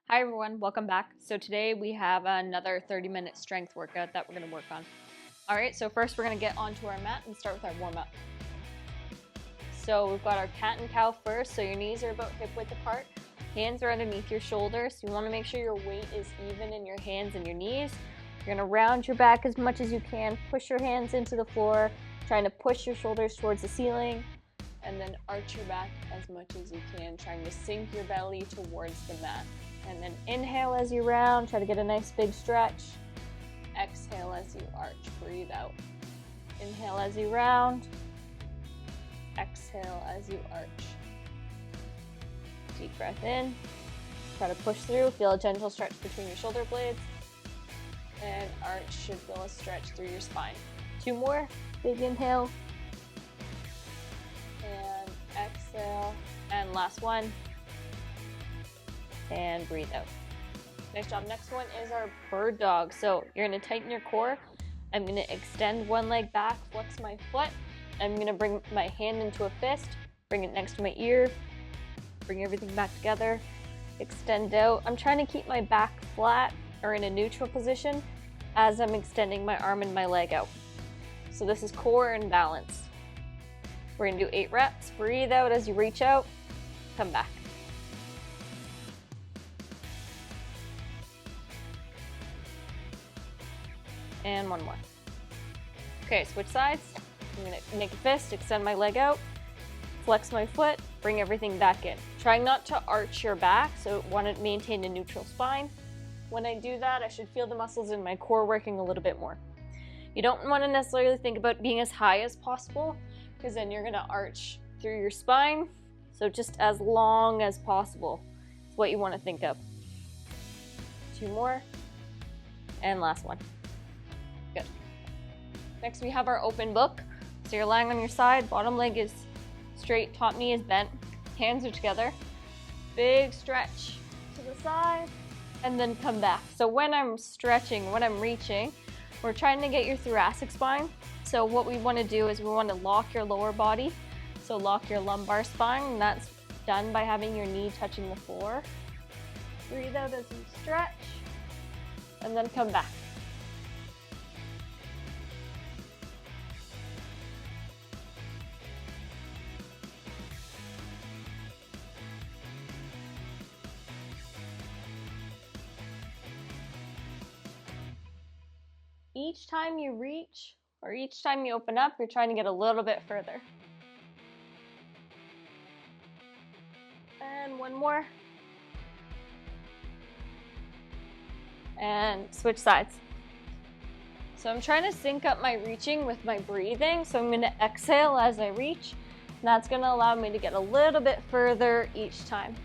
Hi everyone, welcome back. So today we have another 30-minute strength workout that we're going to work on. Alright, so first we're going to get onto our mat and start with our warm-up. So we've got our cat and cow first, so your knees are about hip width apart. Hands are underneath your shoulders. You want to make sure your weight is even in your hands and your knees. You're going to round your back as much as you can, push your hands into the floor, trying to push your shoulders towards the ceiling, and then arch your back as much as you can, trying to sink your belly towards the mat. And then inhale as you round, try to get a nice big stretch. Exhale as you arch, breathe out. Inhale as you round. Exhale as you arch. Deep breath in. Try to push through, feel a gentle stretch between your shoulder blades. And arch should feel a stretch through your spine. Two more, big inhale. And exhale. And last one. And breathe out. Nice job. Next one is our bird dog. So you're going to tighten your core. I'm going to extend one leg back, flex my foot. I'm going to bring my hand into a fist, bring it next to my ear, bring everything back together, extend out. I'm trying to keep my back flat or in a neutral position as I'm extending my arm and my leg out. So this is core and balance. We're going to do 8 reps. Breathe out as you reach out. Come back. And one more. Okay, switch sides. I'm gonna make a fist, extend my leg out, flex my foot, bring everything back in. Trying not to arch your back, so want to maintain a neutral spine. When I do that, I should feel the muscles in my core working a little bit more. You don't want to necessarily think about being as high as possible, because then you're gonna arch through your spine. So just as long as possible is what you want to think of. 2 more, and last one. Good. Next we have our open book. So you're lying on your side, bottom leg is straight, top knee is bent, hands are together. Big stretch to the side, and then come back. So when I'm stretching, when I'm reaching, we're trying to get your thoracic spine. So what we want to do is we want to lock your lower body. So lock your lumbar spine, and that's done by having your knee touching the floor. Breathe out as you stretch, and then come back. Each time you reach, or each time you open up, you're trying to get a little bit further. And one more. And switch sides. So I'm trying to sync up my reaching with my breathing. So I'm going to exhale as I reach. And that's going to allow me to get a little bit further each time.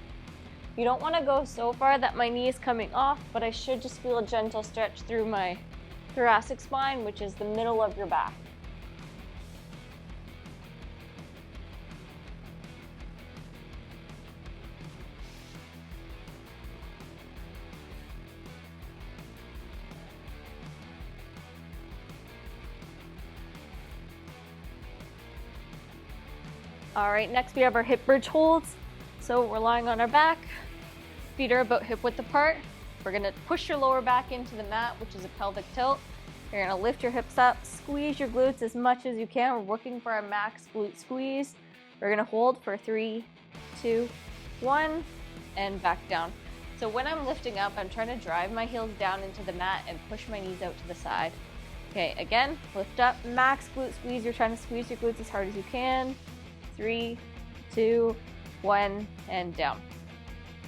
You don't want to go so far that my knee is coming off, but I should just feel a gentle stretch through my thoracic spine, which is the middle of your back. All right, next we have our hip bridge holds. So we're lying on our back, feet are about hip width apart. We're gonna push your lower back into the mat, which is a pelvic tilt. You're gonna lift your hips up, squeeze your glutes as much as you can. We're working for our max glute squeeze. We're gonna hold for 3, 2, 1, and back down. So when I'm lifting up, I'm trying to drive my heels down into the mat and push my knees out to the side. Okay, again, lift up, max glute squeeze. You're trying to squeeze your glutes as hard as you can. 3, 2, 1, and down.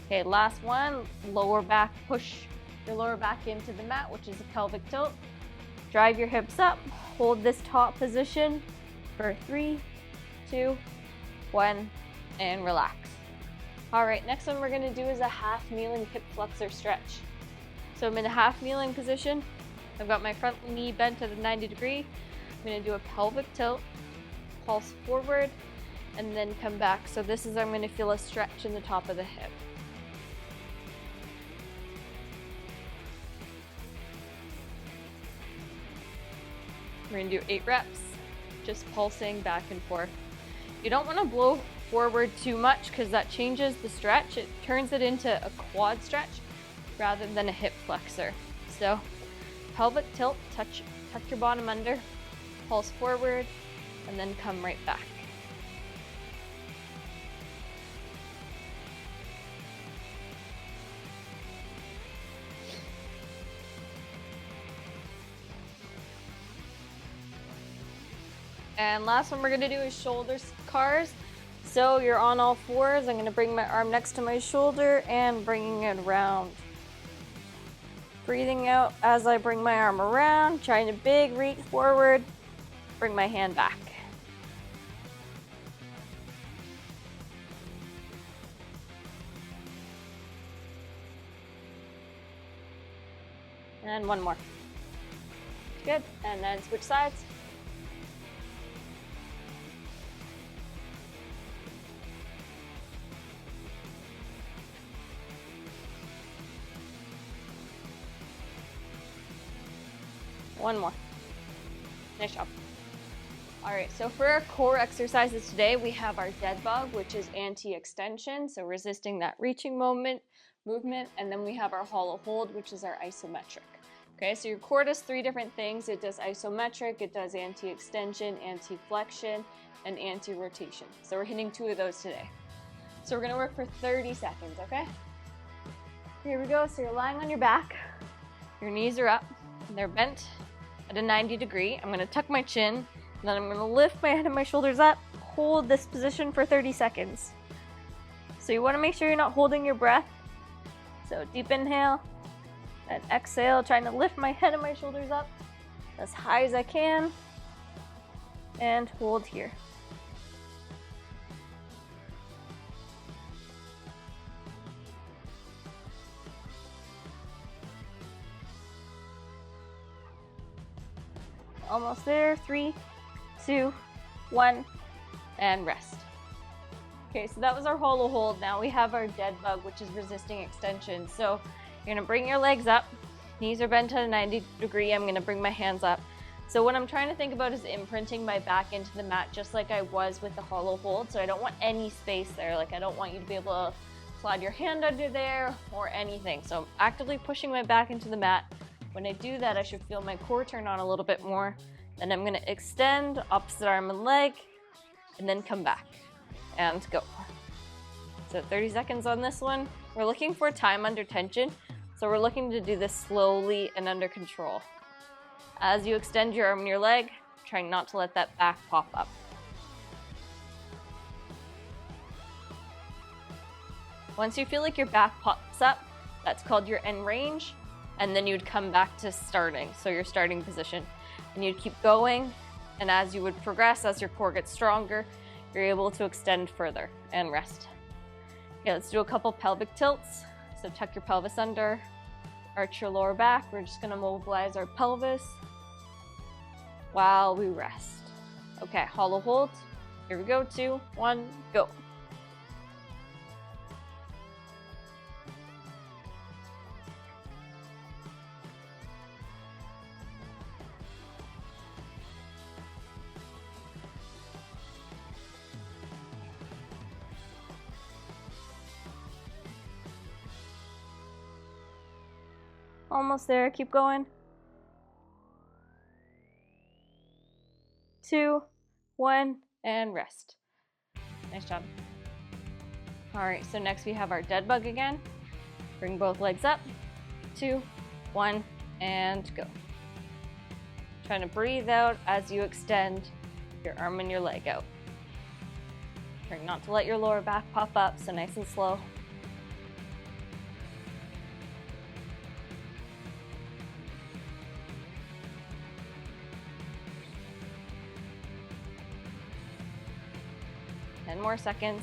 Okay, last one, lower back, push your lower back into the mat, which is a pelvic tilt. Drive your hips up, hold this top position for 3, 2, 1, and relax. All right, next one we're gonna do is a half kneeling hip flexor stretch. So I'm in a half kneeling position. I've got my front knee bent at a 90 degree. I'm gonna do a pelvic tilt, pulse forward, and then come back. So this is, I'm gonna feel a stretch in the top of the hip. We're gonna do 8 reps, just pulsing back and forth. You don't wanna blow forward too much because that changes the stretch. It turns it into a quad stretch. rather than a hip flexor. So pelvic tilt, tuck your bottom under, pulse forward, and then come right back. And last one we're gonna do is shoulder cars. So you're on all fours. I'm gonna bring my arm next to my shoulder and bringing it around. Breathing out as I bring my arm around, trying to big reach forward, bring my hand back. And one more. Good, and then switch sides. One more. Nice job. All right, so for our core exercises today, we have our dead bug, which is anti-extension, so resisting that reaching movement, and then we have our hollow hold, which is our isometric. Okay, so your core does 3 different things. It does isometric, it does anti-extension, anti-flexion, and anti-rotation. So we're hitting 2 of those today. So we're gonna work for 30 seconds, okay? Here we go, so you're lying on your back, your knees are up, they're bent at a 90 degree. I'm gonna tuck my chin, and then I'm gonna lift my head and my shoulders up, hold this position for 30 seconds. So you wanna make sure you're not holding your breath. So deep inhale, and exhale, trying to lift my head and my shoulders up as high as I can, and hold here. Almost there. 3, 2, 1, and rest. Okay, so that was our hollow hold. Now we have our dead bug, which is resisting extension. So you're gonna bring your legs up, knees are bent at a 90 degree. I'm gonna bring my hands up. So what I'm trying to think about is imprinting my back into the mat, just like I was with the hollow hold. So I don't want any space there. Like I don't want you to be able to slide your hand under there or anything. So I'm actively pushing my back into the mat. When I do that, I should feel my core turn on a little bit more. Then I'm gonna extend opposite arm and leg, and then come back and go. So 30 seconds on this one. We're looking for time under tension. So we're looking to do this slowly and under control. As you extend your arm and your leg, trying not to let that back pop up. Once you feel like your back pops up, that's called your end range. And then you'd come back to starting, so your starting position. And you'd keep going, and as you would progress, as your core gets stronger, you're able to extend further and rest. Okay, let's do a couple pelvic tilts. So tuck your pelvis under, arch your lower back. We're just gonna mobilize our pelvis while we rest. Okay, hollow hold. Here we go, 2, 1, go. Almost there, keep going. 2, 1, and rest. Nice job. All right, so next we have our dead bug again. Bring both legs up. 2, 1, and go. Trying to breathe out as you extend your arm and your leg out. Trying not to let your lower back pop up, so nice and slow. More seconds.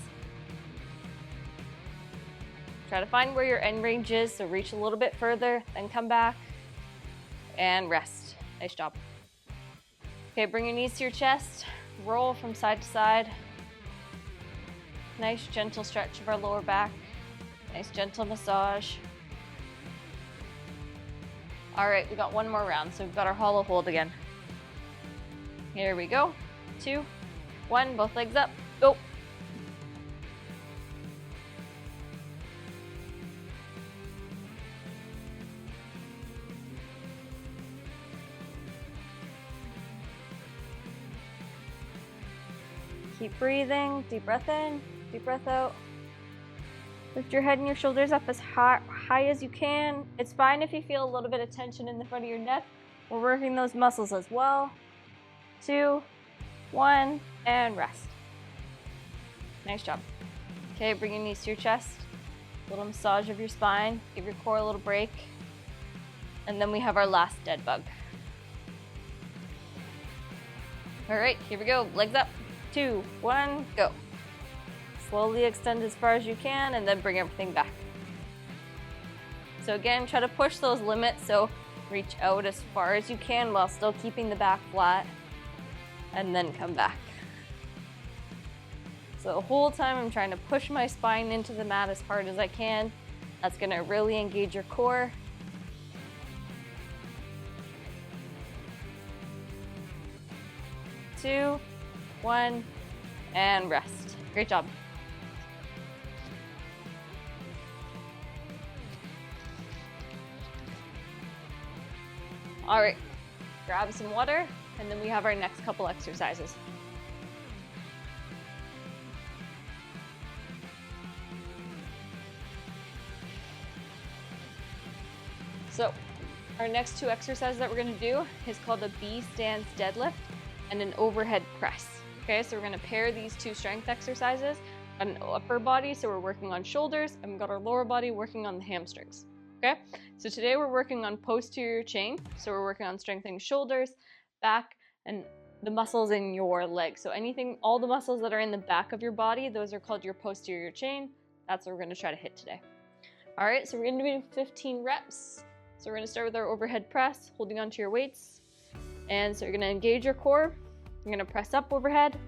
Try to find where your end range is, so reach a little bit further, then come back and rest. Nice job. Okay, bring your knees to your chest, roll from side to side. Nice gentle stretch of our lower back. Nice gentle massage. All right, we got one more round, so we've got our hollow hold again. Here we go. 2, 1, both legs up, go. Keep breathing, deep breath in, deep breath out. Lift your head and your shoulders up as high as you can. It's fine if you feel a little bit of tension in the front of your neck. We're working those muscles as well. 2, 1, and rest. Nice job. Okay, bring your knees to your chest. A little massage of your spine. Give your core a little break. And then we have our last dead bug. All right, here we go. Legs up. 2, 1, go. Slowly extend as far as you can and then bring everything back. So again, try to push those limits. So reach out as far as you can while still keeping the back flat and then come back. So the whole time I'm trying to push my spine into the mat as hard as I can. That's gonna really engage your core. Two, 1, and rest. Great job. All right, grab some water, and then we have our next couple exercises. So our next 2 exercises that we're gonna do is called a B stance deadlift and an overhead press. Okay, so we're gonna pair these 2 strength exercises on an upper body, so we're working on shoulders, and we've got our lower body working on the hamstrings. Okay, so today we're working on posterior chain, so we're working on strengthening shoulders, back, and the muscles in your legs. So anything, all the muscles that are in the back of your body, those are called your posterior chain. That's what we're gonna try to hit today. All right, so we're gonna do 15 reps. So we're gonna start with our overhead press, holding onto your weights. And so you're gonna engage your core. You're gonna press up overhead,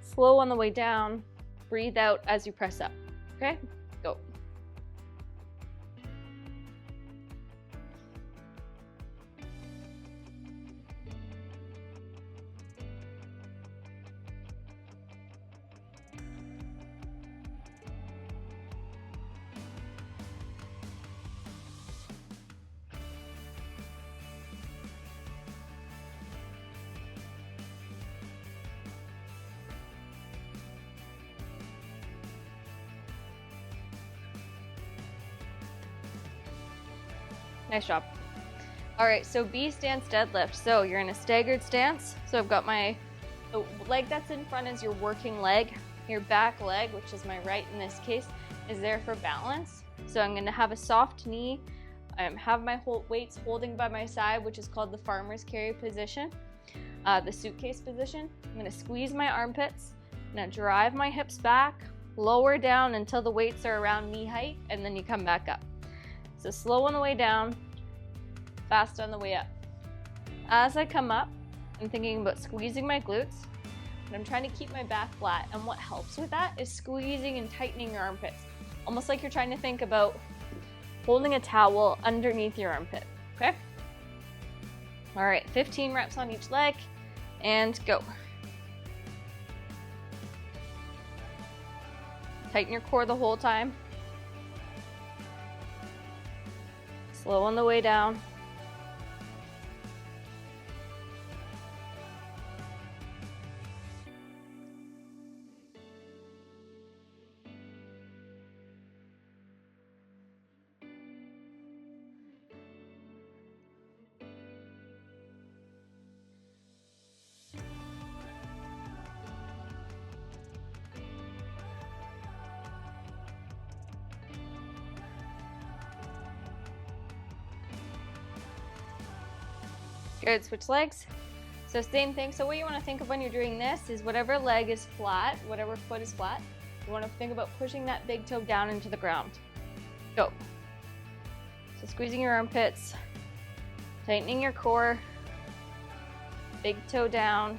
slow on the way down, breathe out as you press up, okay? Go. Nice job. All right, so B stance deadlift. So you're in a staggered stance. So I've got the leg that's in front is your working leg. Your back leg, which is my right in this case, is there for balance. So I'm gonna have a soft knee. Have my weights holding by my side, which is called the farmer's carry position, the suitcase position. I'm gonna squeeze my armpits. I'm gonna drive my hips back, lower down until the weights are around knee height, and then you come back up. So slow on the way down, fast on the way up. As I come up, I'm thinking about squeezing my glutes, and I'm trying to keep my back flat. And what helps with that is squeezing and tightening your armpits. Almost like you're trying to think about holding a towel underneath your armpit, okay? All right, 15 reps on each leg, and go. Tighten your core the whole time. Slow on the way down. Good, switch legs. So same thing. So what you want to think of when you're doing this is whatever leg is flat, whatever foot is flat, you want to think about pushing that big toe down into the ground. Go. So squeezing your armpits, tightening your core, big toe down,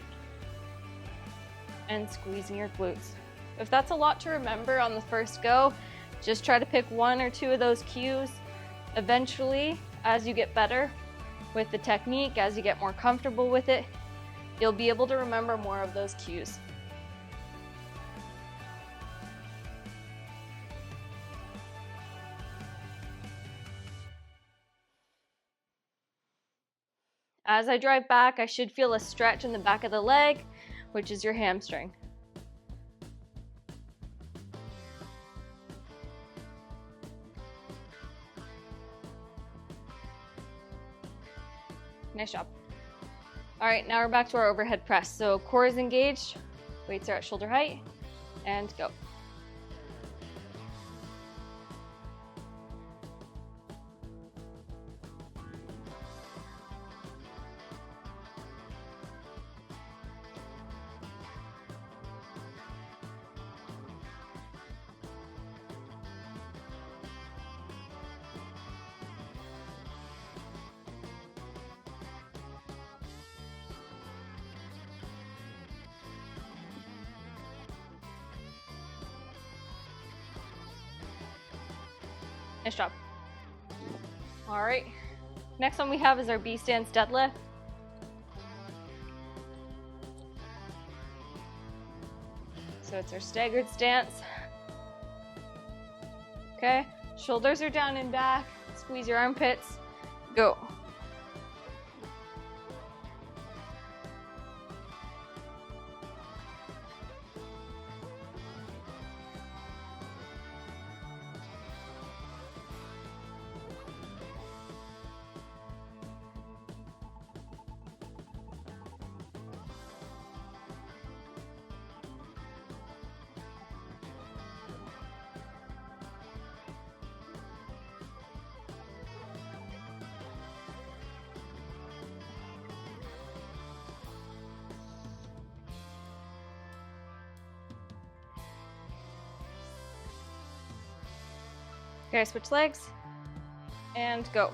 and squeezing your glutes. If that's a lot to remember on the first go, just try to pick 1 or 2 of those cues. Eventually, as you get better with the technique, as you get more comfortable with it, you'll be able to remember more of those cues. As I drive back, I should feel a stretch in the back of the leg, which is your hamstring. Nice job. All right, now we're back to our overhead press. So core is engaged, weights are at shoulder height, and go. Nice job. All right, next one we have is our B stance deadlift. So it's our staggered stance. Okay, shoulders are down and back, squeeze your armpits, go. Okay, switch legs and go.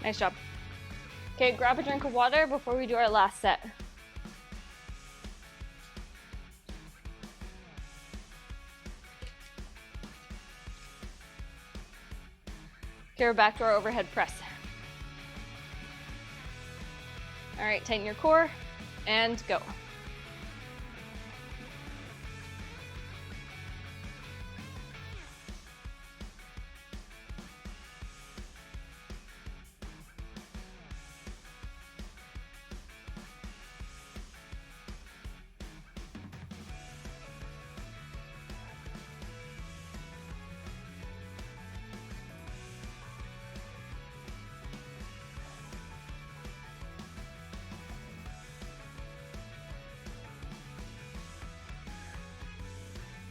Nice job. Okay, grab a drink of water before we do our last set. Okay, we're back to our overhead press. All right, tighten your core and go.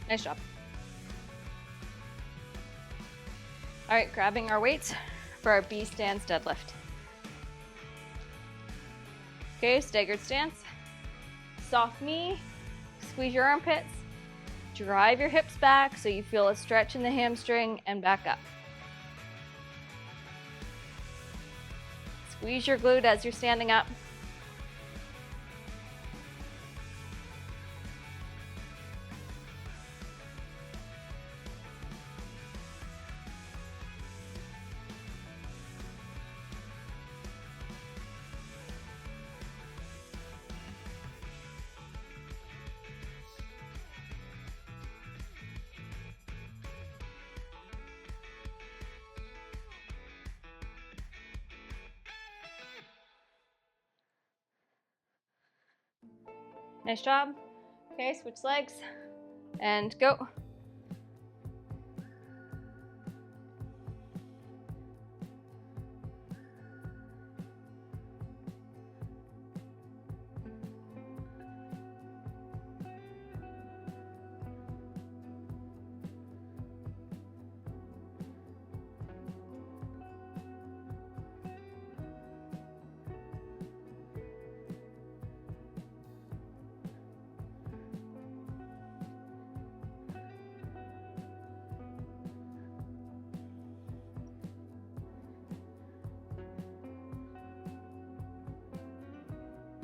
Nice job. All right, grabbing our weights for our B stance deadlift. Okay, staggered stance. Soft knee, squeeze your armpits, drive your hips back so you feel a stretch in the hamstring and back up. Squeeze your glute as you're standing up. Nice job. Okay, switch legs and go.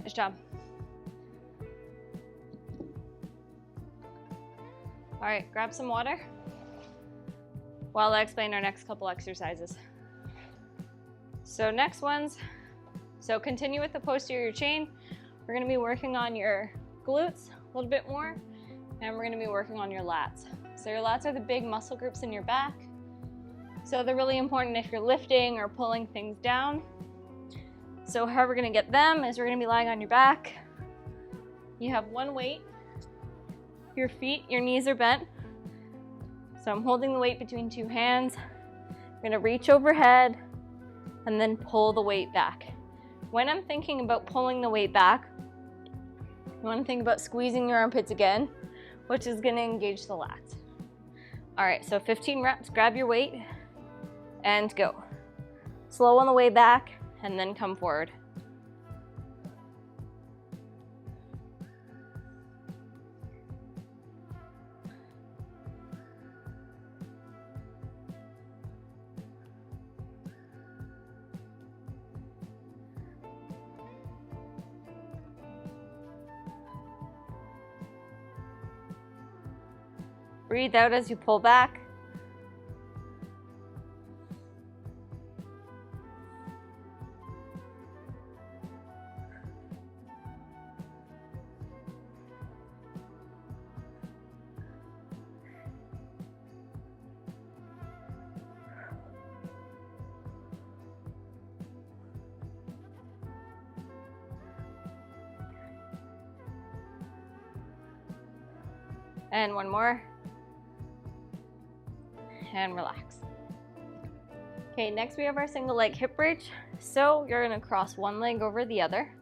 Nice job. All right, grab some water while I explain our next couple exercises. So next ones, so continue with the posterior chain. We're gonna be working on your glutes a little bit more, and we're gonna be working on your lats. So your lats are the big muscle groups in your back. So they're really important if you're lifting or pulling things down. So how we're gonna get them is we're gonna be lying on your back. You have one weight, your feet, your knees are bent. So I'm holding the weight between two hands. I'm gonna reach overhead and then pull the weight back. When I'm thinking about pulling the weight back, you wanna think about squeezing your armpits again, which is gonna engage the lats. All right, so 15 reps, grab your weight and go. Slow on the way back and then come forward. Breathe out as you pull back. And one more. And relax. Okay, next we have our single leg hip bridge. So you're gonna cross one leg over the other.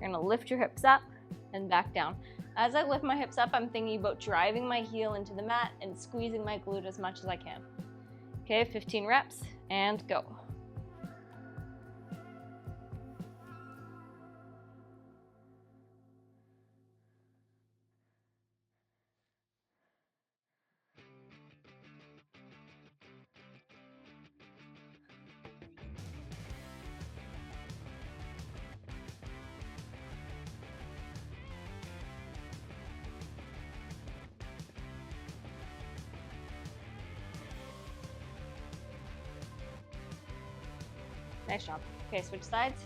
You're gonna lift your hips up and back down. As I lift my hips up, I'm thinking about driving my heel into the mat and squeezing my glute as much as I can. Okay, 15 reps and go. Nice job. Okay, switch sides.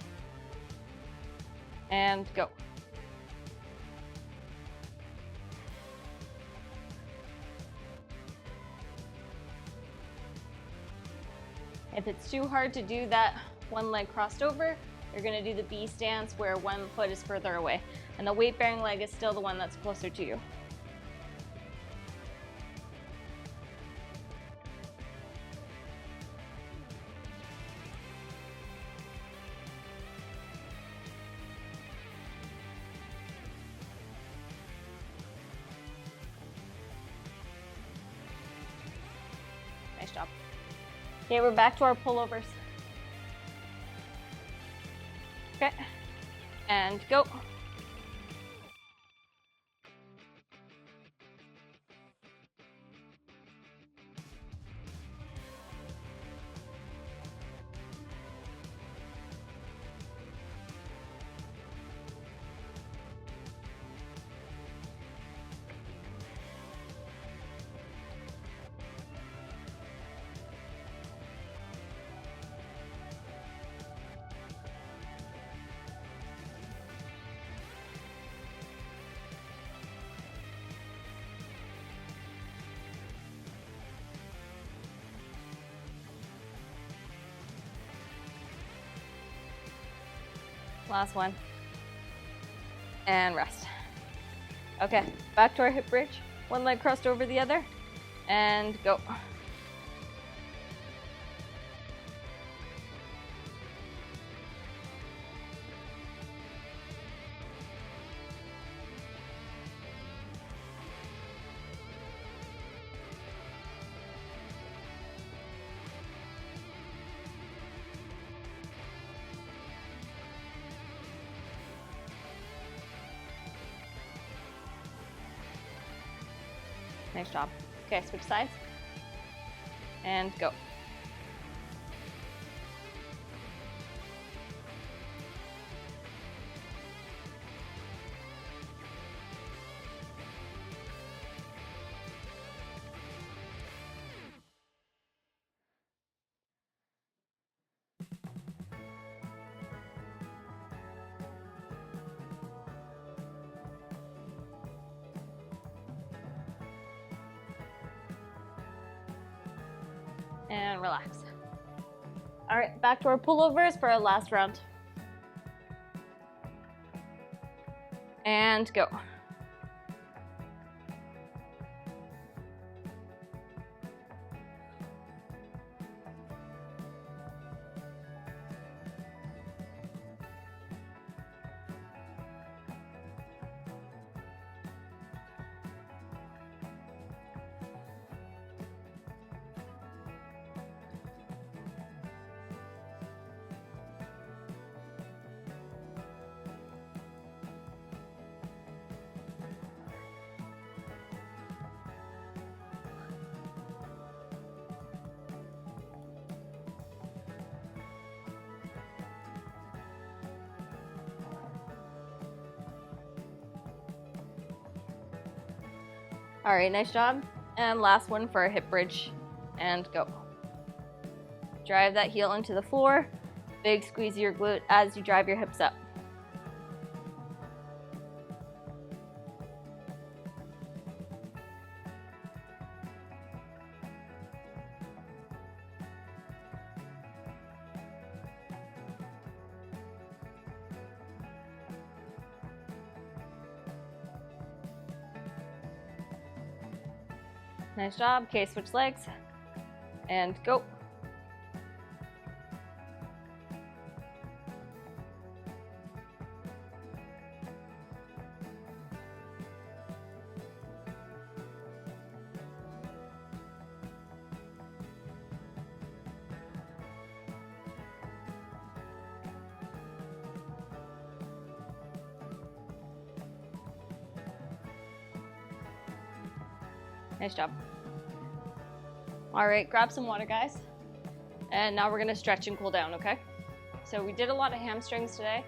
And go. If it's too hard to do that one leg crossed over, you're gonna do the B stance where one foot is further away. And the weight bearing leg is still the one that's closer to you. Nice job. Okay, we're back to our pullovers. Okay, and go. Last one. And rest. Okay, back to our hip bridge. One leg crossed over the other, and go. Nice job. Okay, switch sides. And go. and relax. All right, back to our pullovers for our last round. And go. All right, nice job. And last one for a hip bridge, and go. Drive that heel into the floor. Big squeeze of your glute as you drive your hips up. Nice job. Okay, switch legs and go. Nice job. All right, grab some water, guys. And now we're gonna stretch and cool down, okay? So we did a lot of hamstrings today,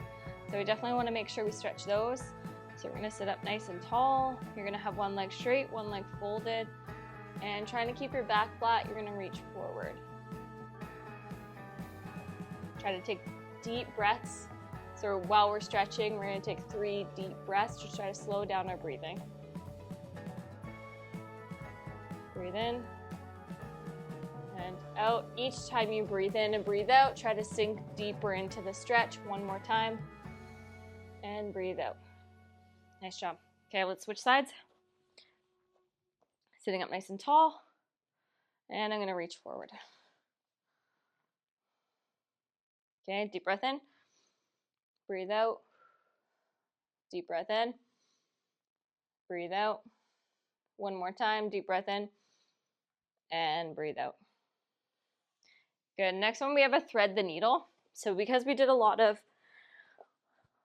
so we definitely wanna make sure we stretch those. So we're gonna sit up nice and tall. You're gonna have one leg straight, one leg folded, and trying to keep your back flat, you're gonna reach forward. Try to take deep breaths. So while we're stretching, we're gonna take 3 deep breaths to try to slow down our breathing. Breathe in and out. Each time you breathe in and breathe out, try to sink deeper into the stretch. One more time. And breathe out. Nice job. Okay, let's switch sides. Sitting up nice and tall. And I'm going to reach forward. Okay, deep breath in. Breathe out. Deep breath in. Breathe out. One more time. Deep breath in. And breathe out. Good. Next one, we have a thread the needle. So because we did a lot of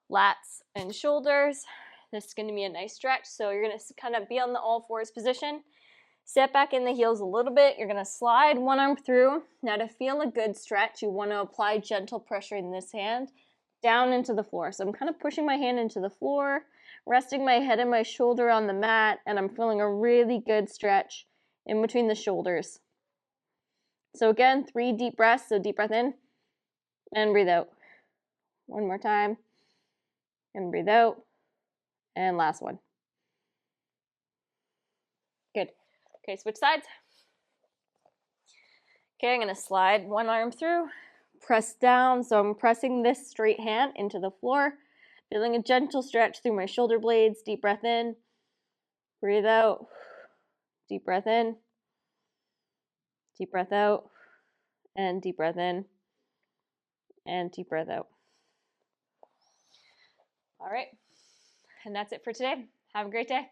lats and shoulders, this is going to be a nice stretch. So you're going to kind of be on the all fours position. Step back in the heels a little bit. You're going to slide one arm through. Now to feel a good stretch, you want to apply gentle pressure in this hand down into the floor. So I'm kind of pushing my hand into the floor, resting my head and my shoulder on the mat, and I'm feeling a really good stretch in between the shoulders. So again, 3 deep breaths. So deep breath in and breathe out. One more time and breathe out. And last one. Good. Okay, switch sides. Okay, I'm going to slide one arm through, press down. So I'm pressing this straight hand into the floor, feeling a gentle stretch through my shoulder blades. Deep breath in, breathe out. Deep breath in, deep breath out, and deep breath in, and deep breath out. All right, and that's it for today. Have a great day.